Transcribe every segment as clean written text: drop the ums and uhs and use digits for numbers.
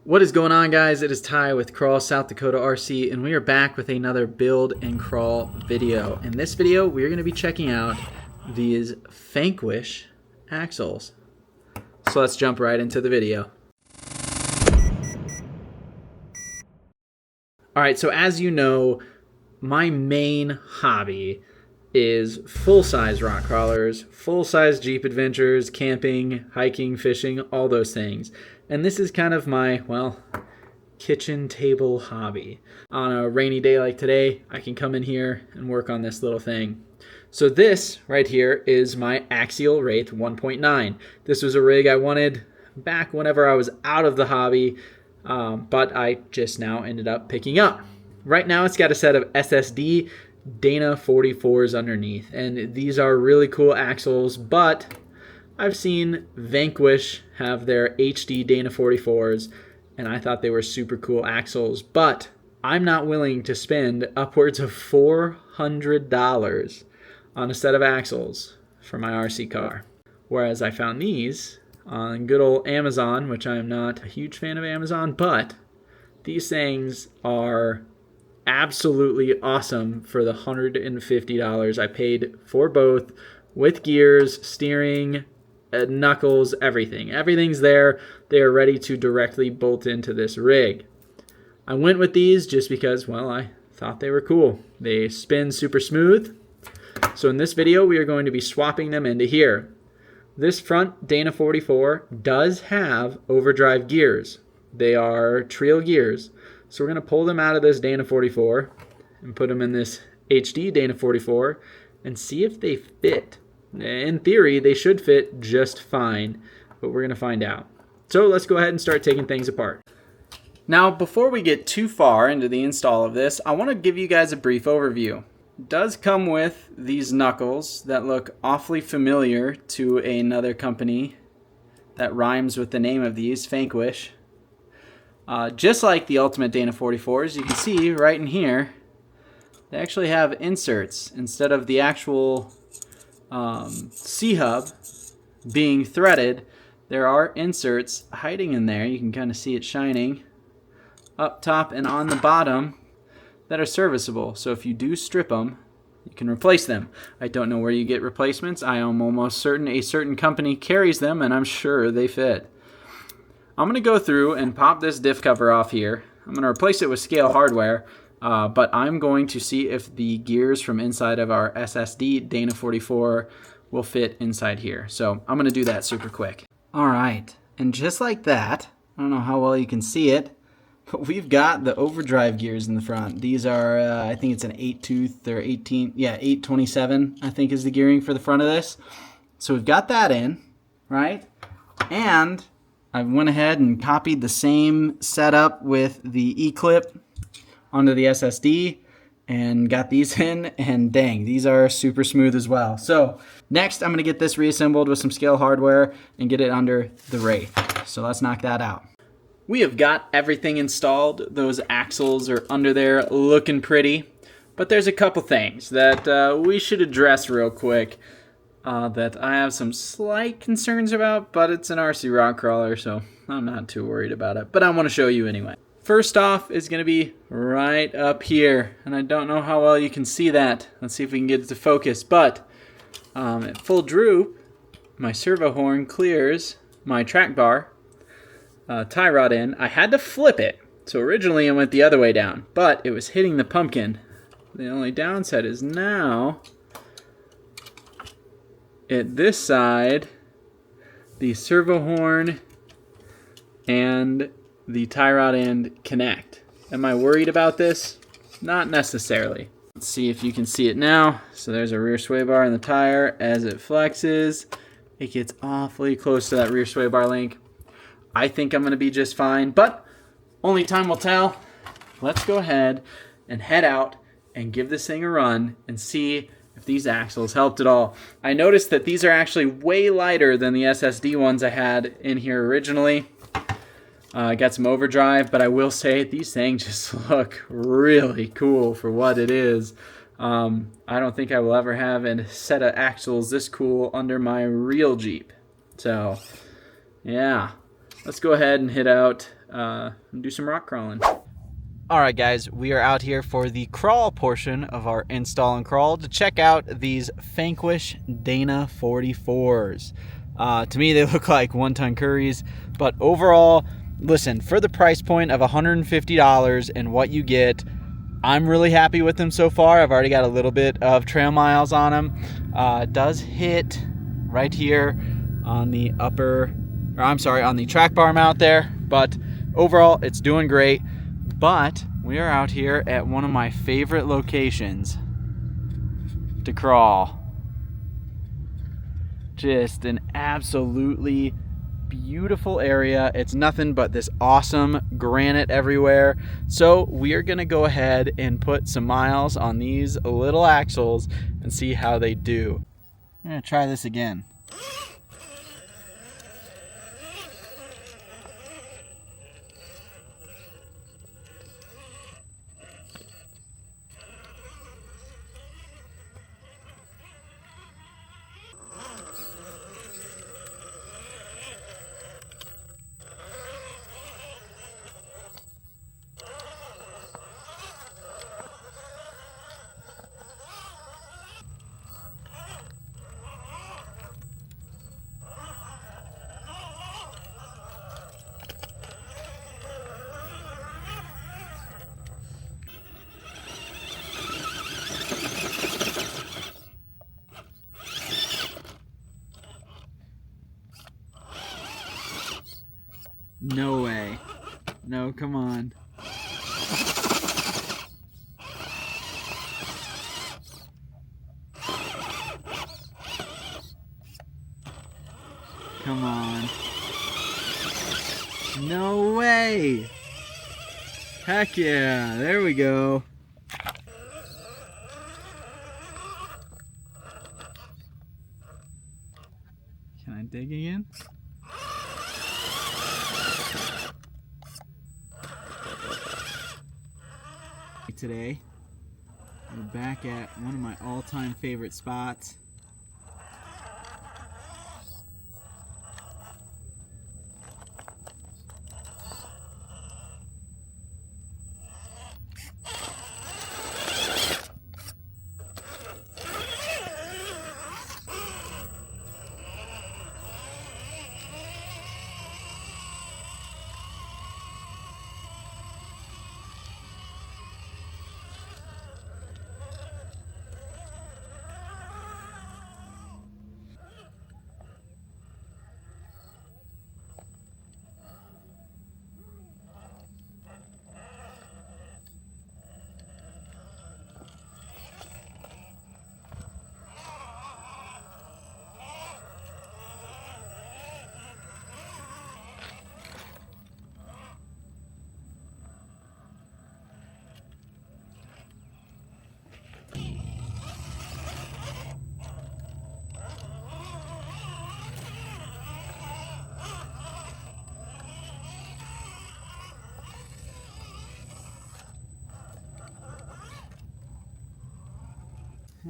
What is going on, guys? It is Ty with Crawl South Dakota RC, and we are back with another build and crawl video. In this video, we are going to be checking out these Fanquish axles. So let's jump right into the video. Alright, so as you know, my main hobby is full-size rock crawlers, full-size Jeep adventures, camping, hiking, fishing, all those things. And this is kind of my, well, kitchen table hobby. On a rainy day like today, I can come in here and work on this little thing. So this right here is my Axial Wraith 1.9. This was a rig I wanted back whenever I was out of the hobby, but I just now ended up picking up. Right now it's got a set of SSD Dana 44s underneath, and these are really cool axles, but I've seen Fanquish have their HD Dana 44s, and I thought they were super cool axles, but I'm not willing to spend upwards of $400 on a set of axles for my RC car. Whereas I found these on good old Amazon, which I'm not a huge fan of Amazon, but these things are absolutely awesome for the $150 I paid for both, with gears, steering, knuckles, everything. Everything's there. They are ready to directly bolt into this rig. I went with these just because, well, I thought they were cool. They spin super smooth. So in this video, we are going to be swapping them into here. This front Dana 44 does have overdrive gears. They are Trio gears. So we're going to pull them out of this Dana 44 and put them in this HD Dana 44 and see if they fit. In theory, they should fit just fine, but we're going to find out. So let's go ahead and start taking things apart. Now, before we get too far into the install of this, I want to give you guys a brief overview. It does come with these knuckles that look awfully familiar to another company that rhymes with the name of these, Fanquish. Just like the Ultimate Dana 44s, you can see right in here, they actually have inserts instead of the actual C-hub being threaded. There are inserts hiding in there. You can kind of see it shining up top and on the bottom that are serviceable. So if you do strip them, you can replace them. I don't know where you get replacements. I am almost certain a certain company carries them, and I'm sure they fit. I'm going to go through and pop this diff cover off here. I'm going to replace it with scale hardware, but I'm going to see if the gears from inside of our SSD Dana 44 will fit inside here. So I'm going to do that super quick. All right, and just like that, I don't know how well you can see it, but we've got the overdrive gears in the front. These are, I think it's an 8-tooth or 827, I think is the gearing for the front of this. So we've got that in, right? And I went ahead and copied the same setup with the E-clip onto the SSD and got these in, and dang, these are super smooth as well. So next I'm going to get this reassembled with some scale hardware and get it under the Wraith. So let's knock that out. We have got everything installed. Those axles are under there looking pretty, but there's a couple things that we should address real quick. That I have some slight concerns about, but it's an RC rock crawler, so I'm not too worried about it. But I want to show you anyway. First off is going to be right up here, and I don't know how well you can see that. Let's see if we can get it to focus. But at full droop, my servo horn clears my track bar tie rod in. I had to flip it, so originally it went the other way down, but it was hitting the pumpkin. The only downside is now at this side, the servo horn and the tie rod end connect. Am I worried about this? Not necessarily. Let's see if you can see it now. So there's a rear sway bar in the tire. As it flexes, it gets awfully close to that rear sway bar link. I think I'm going to be just fine, but only time will tell. Let's go ahead and head out and give this thing a run and see if these axles helped at all. I noticed that these are actually way lighter than the SSD ones I had in here originally. I got some overdrive, but I will say these things just look really cool for what it is. I don't think I will ever have a set of axles this cool under my real Jeep. So, yeah. Let's go ahead and hit out do some rock crawling. All right, guys, we are out here for the crawl portion of our install and crawl to check out these Fanquish Dana 44s. To me, they look like one-ton curries, but overall, listen, for the price point of $150 and what you get, I'm really happy with them so far. I've already got a little bit of trail miles on them. It does hit right here on the on the track bar mount there, but overall, it's doing great. But we are out here at one of my favorite locations to crawl. Just an absolutely beautiful area. It's nothing but this awesome granite everywhere. So we are gonna go ahead and put some miles on these little axles and see how they do. I'm gonna try this again. No way. No, come on. Come on. No way. Heck yeah. There we go. Can I dig again? Today, we're back at one of my all-time favorite spots.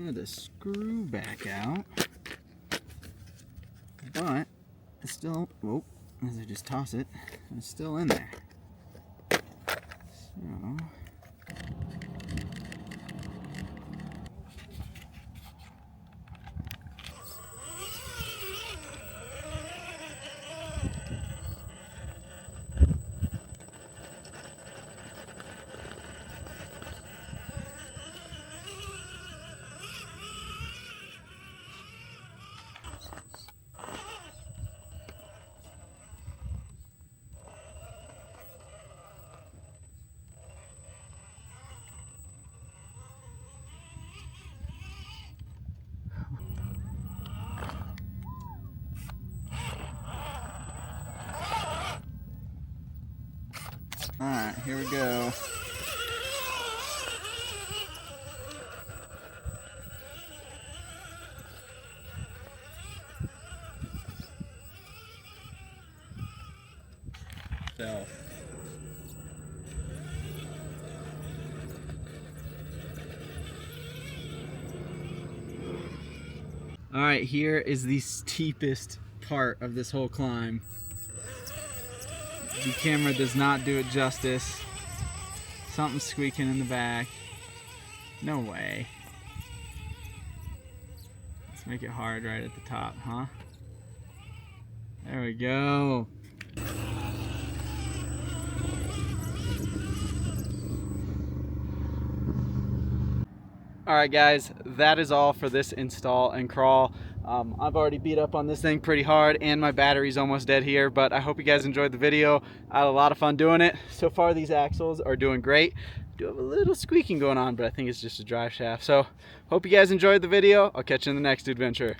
Had to screw back out, but it's still, whoa, as I just toss it, it's still in there. So, alright, here we go. So. Alright, here is the steepest part of this whole climb. The camera does not do it justice. Something's squeaking in the back. No way. Let's make it hard right at the top, huh? There we go. Alright guys, that is all for this install and crawl. I've already beat up on this thing pretty hard and my battery's almost dead here, but I hope you guys enjoyed the video. I had a lot of fun doing it. So far these axles are doing great. Do have a little squeaking going on, but I think it's just a drive shaft. So hope you guys enjoyed the video. I'll catch you in the next adventure.